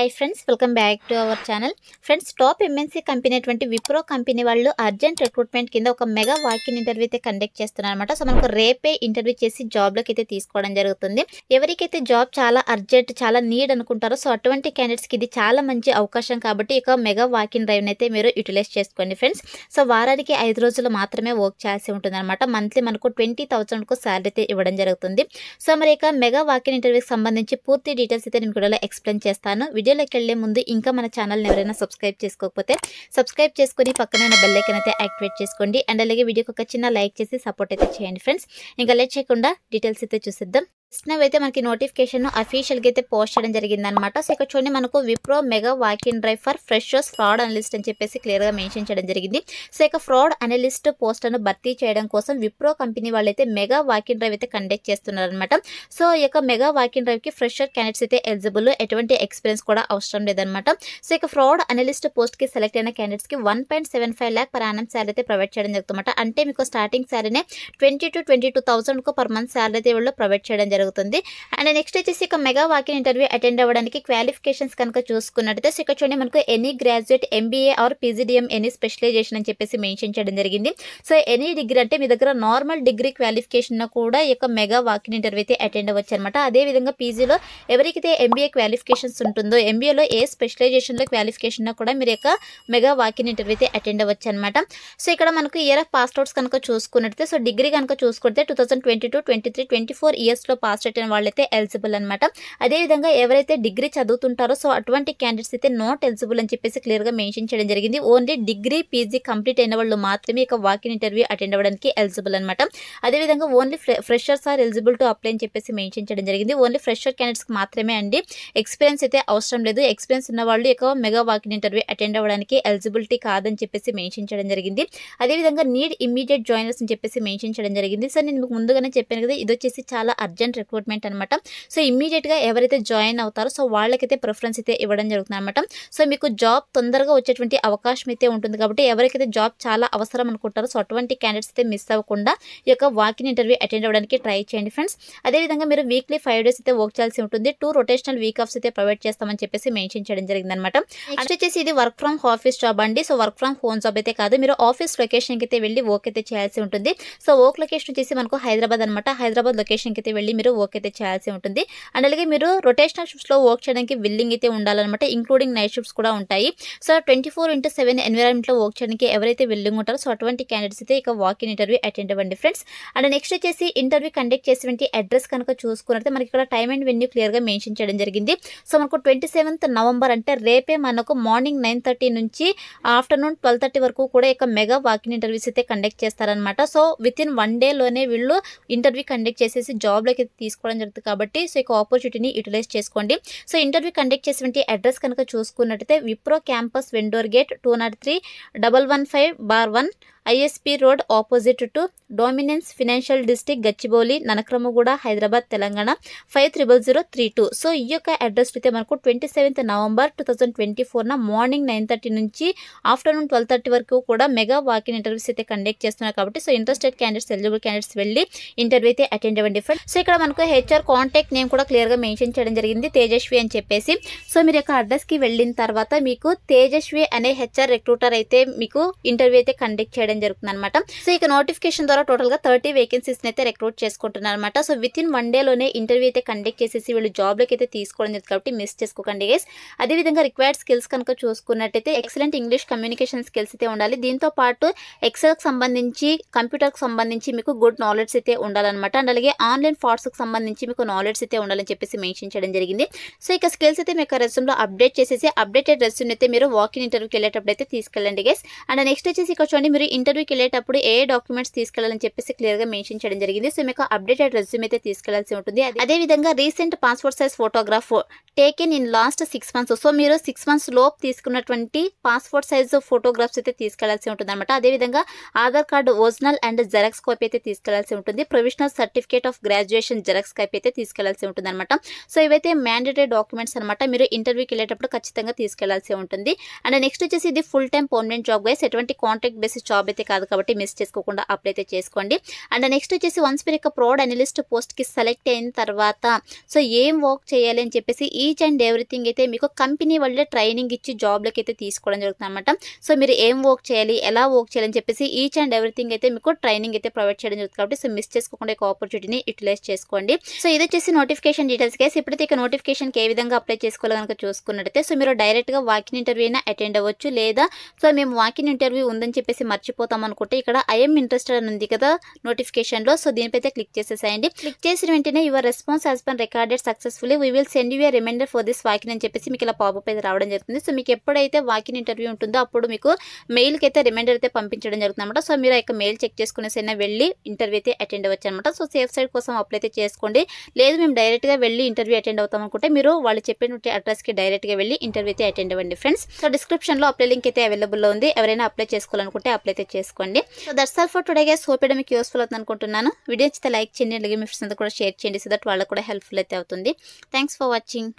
Hi friends, welcome back to our channel. Friends, top MNC company అయినటువంటి Wipro company వాళ్ళు urgent recruitment కింద ఒక mega walk in interview అయితే conduct చేస్తున్నారు అనమాట. సో మనకు రేపే ఇంటర్వ్యూ చేసి జాబ్లోకి అయితే తీసుకోవడం జరుగుతుంది. ఎవరికైతే జాబ్ చాలా అర్జెంట్, చాలా నీడ్ అనుకుంటారో సో అటువంటి క్యాండిడేట్స్కి ఇది చాలా మంచి అవకాశం కాబట్టి ఇక మెగా వాకిన్ డ్రైవ్ అయితే మీరు యూటిలైజ్ చేసుకోండి ఫ్రెండ్స్. సో వారానికి 5 రోజులు మాత్రమే వర్క్ చేయాల్సి ఉంటుంది అనమాట. మంత్లీ మనకు 20,000 శాలరీ అయితే ఇవ్వడం జరుగుతుంది. సో మరి ఇక మెగా వాకిన్ ఇంటర్వ్యూకి సంబంధించి పూర్తి డీటెయిల్స్ అయితే నేను వీడియోలో ఎక్స్ప్లెయిన్ చేస్తాను. వీడియోలోకి వెళ్ళే ముందు ఇంకా మన ఛానల్ని ఎవరైనా సబ్స్క్రైబ్ చేసుకోకపోతే సబ్స్క్రైబ్ చేసుకుని పక్కన ఉన్న బెల్ ఐకాన్ అయితే యాక్టివేట్ చేసుకోండి. అండ్ అలాగే వీడియోకి ఒక చిన్న లైక్ చేసి సపోర్ట్ అయితే చేయండి ఫ్రెండ్స్. ఇంకా లేట్ చేయకుండా డీటెయిల్స్ అయితే చూసిద్దాం. అయితే మనకి నోటిఫికేషన్ అఫీషియల్గా అయితే పోస్ట్ చేయడం జరిగింది అనమాట. సో ఇక్కడ చూడండి, మనకు Wipro mega walk-in drive for freshers fraud analyst అని చెప్పేసి క్లియర్గా మెన్షన్ చేయడం జరిగింది. సో ఇక ఫ్రాడ్ అనలిస్ట్ పోస్ట్ను భర్తీ చేయడం కోసం విప్రో కంపెనీ వాళ్ళైతే మెగా వాకిన్ డ్రైవ్ అయితే కండక్ట్ చేస్తున్నారు అనమాట. సో ఈ యొక్క మెగా వాకిన్ డ్రైవ్కి ఫ్రెషర్ క్యాండిడేట్స్ అయితే ఎలిజిబుల్, ఎటువంటి ఎక్స్పీరియన్స్ కూడా అవసరం లేదనమాట. సో ఇక ఫ్రాడ్ అనలిస్ట్ పోస్ట్కి సెలెక్ట్ అయిన క్యాండిడేట్స్కి 1.75 lakh per annum శాలరీ అయితే ప్రొవైడ్ చేయడం జరుగుతుందన్నమాట. అంటే మీకు స్టార్టింగ్ శాలరీనే 20 to 22,000 per month శాలరీ అయితే వీళ్ళు ప్రొవైడ్ చేయడం జరుగుతుంది. అండ్ నెక్స్ట్ వచ్చేసి ఇక మెగా వాకిన్ ఇంటర్వ్యూ అటెండ్ అవ్వడానికి క్వాలిఫికేషన్స్ కనుక చూసుకున్నట్టయితే సో ఇక్కడ చూడండి, మనకు any graduate MBA or PGDM any specialization అని చెప్పేసి మెన్షన్ చేయడం జరిగింది. సో ఎనీ డిగ్రీ అంటే మీ దగ్గర నార్మల్ డిగ్రీ క్వాలిఫికేషన్ కూడా ఈ యొక్క మెగా వాకిన్ ఇంటర్వ్యూ అయితే అటెండ్ అవ్వచ్చు అనమాట. అదేవిధంగా పీజీలో ఎవరికైతే ఎంబీఏ క్వాలిఫికేషన్స్ ఉంటుందో, ఎంబీఏలో ఏ స్పెషలైజేషన్లో క్వాలిఫికేషన్ కూడా మీరు యొక్క మెగా వాకిన్ ఇంటర్వ్యూ అయితే అటెండ్ అవ్వచ్చు అనమాట. సో ఇక్కడ మనకు ఇయర్ ఆఫ్ పాస్ అవుట్స్ కనుక చూసుకున్నట్టయితే సో డిగ్రీ కనుక చూసుకుంటే 2022, 23, 24 ఇయర్స్లో పాస్ అవుట్ అయిన వాళ్ళైతే ఎలిజిబుల్ అనమాట. అదేవిధంగా ఎవరైతే డిగ్రీ చదువుతుంటారో సో అటువంటి క్యాండిడేట్స్ అయితే నాట్ ఎలిజిబుల్ అని చెప్పేసి క్లియర్గా మెన్షన్ చేయడం జరిగింది. ఓన్లీ డిగ్రీ పీజీ కంప్లీట్ అయిన వాళ్ళు మాత్రమే ఇక వాకిన్ ఇంటర్వ్యూ అటెండ్ అవ్వడానికి ఎలిజిబుల్ అనమాట. అదేవిధంగా only freshers are eligible to apply అని చెప్పేసి మెన్షన్ చేయడం జరిగింది. ఓన్లీ ఫ్రెషర్ క్యాండిడేట్స్కి మాత్రమే అండి, ఎక్స్పీరియన్స్ అయితే అవసరం లేదు. ఎక్స్పీరియన్స్ ఉన్న వాళ్ళు ఇక మెగా వాకిన్ ఇంటర్వ్యూ అటెండ్ అవ్వడానికి ఎలిజిబిలిటీ కాదని చెప్పేసి మెన్షన్ చేయడం జరిగింది. అదేవిధంగా నీడ్ ఇమీడియట్ జాయినర్స్ అని చెప్పేసి మెన్షన్ చేయడం జరిగింది. సో నేను మీకు ముందుగానే చెప్పాను కదా, ఇది వచ్చేసి చాలా అర్జెంట్ రిక్రూట్మెంట్ అనమాట. సో ఇమ్మీడియట్గా ఎవరైతే జాయిన్ అవుతారో సో వాళ్ళకైతే ప్రిఫరెన్స్ అయితే ఇవ్వడం జరుగుతుంది అనమాట. సో మీకు జాబ్ తొందరగా వచ్చేటువంటి అవకాశం అయితే ఉంటుంది కాబట్టి ఎవరికైతే జాబ్ చాలా అవసరం అనుకుంటారో సో అటువంటి క్యాండిడేట్స్ అయితే మిస్ అవ్వకుండా ఈ యొక్క వాకిన్ ఇంటర్వ్యూ అటెండ్ అవ్వడానికి ట్రై చేయండి ఫ్రెండ్స్. అదేవిధంగా మీరు వీక్లీ 5 days అయితే వర్క్ చేయాల్సి ఉంటుంది. 2 rotational వీక్ ఆఫ్స్ అయితే ప్రొవైడ్ చేస్తామని చెప్పేసి మెన్షన్ చేయడం జరిగింది అనమాట. నెక్స్ట్ వచ్చేసి ఇది వర్క్ ఫ్రమ్ ఆఫీస్ జాబ్ అండి. So work from home job అయితే కాదు, మీరు ఆఫీస్ లొకేషన్కి అయితే వెళ్ళి వర్క్ అయితే చేయాల్సి ఉంటుంది. సో వర్క్ లొకేషన్ వచ్చేసి మనకు హైదరాబాద్ అనమాట. హైదరాబాద్ లొకేషన్కి అయితే వెళ్ళి మీరు వర్క్ అయితే చేయాల్సి ఉంటుంది. అండ్ అలాగే మీరు రొటేషనల్ షిఫ్ట్స్లో వర్క్ చేయడానికి విల్లింగ్ అయితే ఉండాలన్నమాట. ఇంక్లూడింగ్ నైట్ షిఫ్ట్స్ కూడా ఉంటాయి. సో 24/7 ఎన్విరాన్మెంట్లో వర్క్ చేయడానికి ఎవరైతే విల్లింగ్ ఉంటారో సో అటువంటి క్యాండిడేట్స్ అయితే ఇక వాకిన్ ఇంటర్వ్యూ అటెండ్ అవ్వండి ఫ్రెండ్స్. అండ్ నెక్స్ట్ వచ్చేసి ఇంటర్వ్యూ కండక్ట్ చేసేటువంటి అడ్రస్ కనుక చూసుకున్నట్లయితే మనకి ఇక్కడ టైమ్ అండ్ వెన్యూ క్లియర్గా మెన్షన్ చేయడం జరిగింది. సో మనకు 27th November అంటే రేపే మనకు మార్నింగ్ 9:30 నుంచి ఆఫ్టర్నూన్ 12:30 వరకు కూడా ఇక మెగా వాకిన్ ఇంటర్వ్యూస్ అయితే కండక్ట్ చేస్తారనమాట. సో వితిన్ 1 dayలోనే వీళ్ళు ఇంటర్వ్యూ కండక్ట్ చేసేసి జాబ్లోకి తీసుకోవడం జరుగుతుంది కాబట్టి సో ఇక ఆపర్చునిటీని యూటిలైజ్ చేసుకోండి. సో ఇంటర్వ్యూ కండక్ట్ చేసేటువంటి అడ్రస్ కనుక చూసుకున్నట్టయితే Wipro campus vendor gate 203-115/1 ISP road opposite to Dominance financial district Gachibowli, Nanakramguda, Hyderabad, Telangana 500032. So ఈ యొక్క అడ్రస్ అయితే మనకు 27th November 2024 మార్నింగ్ 9:30 నుంచి ఆఫ్టర్నూన్ 12:30 వరకు కూడా మెగా వాకిన్ ఇంటర్వ్యూస్ అయితే కండక్ట్ చేస్తున్నారు కాబట్టి so interested candidates, eligible candidates వెళ్ళి ఇంటర్వ్యూ అయితే అటెండ్ అవ్వండి ఫ్రెండ్స్. సో ఇక్కడ మనకు హెచ్ఆర్ కాంటాక్ట్ నేమ్ కూడా క్లియర్గా మెన్షన్ చేయడం జరిగింది, తేజస్వి అని చెప్పేసి. సో మీరు యొక్క అడ్రస్కి వెళ్ళిన తర్వాత మీకు తేజస్వి అనే హెచ్ఆర్ రిక్రూటర్ అయితే మీకు ఇంటర్వ్యూ అయితే కండక్ట్ చేయడం జరుగుతుంది అనమాట. సో ఇక నోటిఫికేషన్ ద్వారా టోటల్ గా 30 వేకెన్సీస్ అయితే రిక్రూట్ చేసుకుంటున్నారు అనమాట. సో వితిన్ 1 dayలోనే ఇంటర్వ్యూ అయితే కండక్ట్ చేసేసి వీళ్ళు జాబ్లోకి అయితే తీసుకోవడం జరుగుతుంది కాబట్టి మిస్ చేసుకోకండి గైస్. అదేవిధంగా రిక్వైర్డ్ స్కిల్స్ కనుక చూసుకున్నట్టయితే ఎక్సలెంట్ ఇంగ్లీష్ కమ్యూనికేషన్ స్కిల్స్ అయితే ఉండాలి. దీంతో పాటు ఎక్సెల్కి సంబంధించి, కంప్యూటర్కి సంబంధించి మీకు గుడ్ నాలెడ్జ్ అయితే ఉండాలన్నమాట. అండ్ అలాగే ఆన్లైన్ ఫార్ట్స్కి సంబంధించి మీకు నాలెడ్జ్ అయితే ఉండాలని చెప్పేసి మెన్షన్ చేయడం జరిగింది. సో ఇక స్కిల్స్ అయితే మీకు రెజ్యూమ్లో అప్డేట్ చేసేసి అప్డేటెడ్ రెజ్యూమ్ అయితే మీరు వాకిన్ ఇంటర్వ్యూకి వెళ్ళేటప్పుడు అయితే తీసుకెళ్ళండి గైస్. అండ్ నెక్స్ట్ వచ్చేసి ఇక్కడ చూడండి, మీరు ఇంటర్వ్యూకి వెళ్ళేటప్పుడు ఏ డాక్యుమెంట్స్ తీసుకెళ్లాలని చెప్పేసి క్లియర్గా మెన్షన్ చేయడం జరిగింది. సో మీకు అప్డేటెడ్ రెజ్యూమ్ అయితే తీసుకెళ్లాల్సి ఉంటుంది. అదేవిధంగా recent passport size photograph taken in last 6 months. So మీరు 6 months లోపు తీసుకున్నటువంటి పాస్పోర్ట్ సైజ్ ఫోటోగ్రాఫ్స్ అయితే తీసుకెళ్లాల్సి ఉంటుంది అనమాట. అదేవిధంగా Aadhaar card original and xerox copy అయితే తీసుకెళ్లాల్సి ఉంటుంది. Provisional certificate of graduation xerox copy అయితే తీసుకెళ్లాల్సి ఉంటుంది అనమాట. సో ఇవైతే మ్యాండేటరీ డాక్యుమెంట్స్ అనమాట. మీరు ఇంటర్వ్యూకి వెళ్ళేటప్పుడు ఖచ్చితంగా తీసుకెళ్లాల్సి ఉంటుంది. అండ్ నెక్స్ట్ వచ్చేసి ఇది full time permanent job guys. ఎటువంటి కాంట్రాక్ట్ బేసిస్ జాబ్ అయితే కాదు కాబట్టి మిస్ చేసుకోకుండా అప్లై అయితే చేసుకోండి. అండ్ నెక్స్ట్ వచ్చేసి వన్స్ మీరు ప్రోడ్ అనలిస్ట్ పోస్ట్కి సెలెక్ట్ అయిన తర్వాత సో ఏం వర్క్ చేయాలి అని చెప్పేసి ఈచ్ అండ్ ఎవ్రీథింగ్ అయితే మీకు కంపెనీ వాళ్ళే ట్రైనింగ్ ఇచ్చి జాబ్లోకి అయితే తీసుకోవడం జరుగుతుంది అనమాట. సో మీరు ఏం వర్క్ చేయాలి, ఎలా వర్క్ చేయాలని చెప్పేసి ఈచ్ అండ్ ఎవ్రీథింగ్ అయితే మీకు ట్రైనింగ్ అయితే ప్రొవైడ్ చేయడం జరుగుతుంది కాబట్టి సో మిస్ చేసుకోకుండా ఒక ఆపర్చునిటీని యూటిలైజ్ చేసుకోండి. సో ఇది వచ్చేసి నోటిఫికేషన్ డీటెయిల్స్ కేసు. ఇప్పుడైతే ఇక నోటిఫికేషన్కి ఏ విధంగా అప్లై చేసుకోవాలి కనుక చూసుకున్నట్టయితే సో మీరు డైరెక్ట్గా వాకిన్ ఇంటర్వ్యూ అయినా అటెండ్ అవ్వచ్చు, లేదా సో మేము వాకిన్ ఇంటర్వ్యూ ఉందని చెప్పేసి మర్చిపోతాం అనుకుంటే ఇక్కడ ఐఎమ్ ఇంట్రెస్టెడ్ అని ఉంది కదా నోటిఫికేషన్లో, సో దీనిపై అయితే క్లిక్ చేసేసేయండి. క్లిక్ చేసిన వెంటనే your response has been recorded successfully, we will send you a reminder for this walk in అని చెప్పేసి మీకు ఇలా పాపప్ అయితే రావడం జరుగుతుంది. సో మీకు ఎప్పుడైతే వాకిన్ ఇంటర్వ్యూ ఉంటుందో అప్పుడు మీకు మెయిల్కి అయితే రిమైండర్ అయితే పంపించడం జరుగుతుంది అనమాట. సో మీరు ఆ మెయిల్ చెక్ చేసుకునేసైనా వెళ్ళి ఇంటర్వ్యూ అయితే అటెండ్ అవ్వచ్చు అనమాట. సో సేఫ్ సైడ్ కోసం అప్లై అయితే చేసుకోండి. లేదు మేము డైరెక్ట్గా వెళ్ళి ఇంటర్వ్యూ అటెండ్ అవుతాం అనుకుంటే మీరు వాళ్ళు చెప్పినటువంటి అడ్రస్కి డైరెక్ట్గా వెళ్ళి ఇంటర్వ్యూ అయితే అటెండ్ అవ్వండి ఫ్రెండ్స్. సో డిస్క్రిప్షన్లో అప్లై లింక్ అయితే అవైలబుల్లో ఉంది, ఎవరైనా అప్లై చేసుకోవాలనుకుంటే అప్లై అయితే చేసుకోండి. So that's all for today guys. Hope మీకు యూస్ఫుల్ అవుతుంది అనుకుంటున్నాను. వీడియో నచ్చితే లైక్ చేయండి, అలాగే మీ ఫ్రెండ్స్ అంతా కూడా షేర్ చేయండి, సో దట్ వాళ్ళకు కూడా హెల్ప్ఫుల్ అయితే అవుతుంది. Thanks for watching.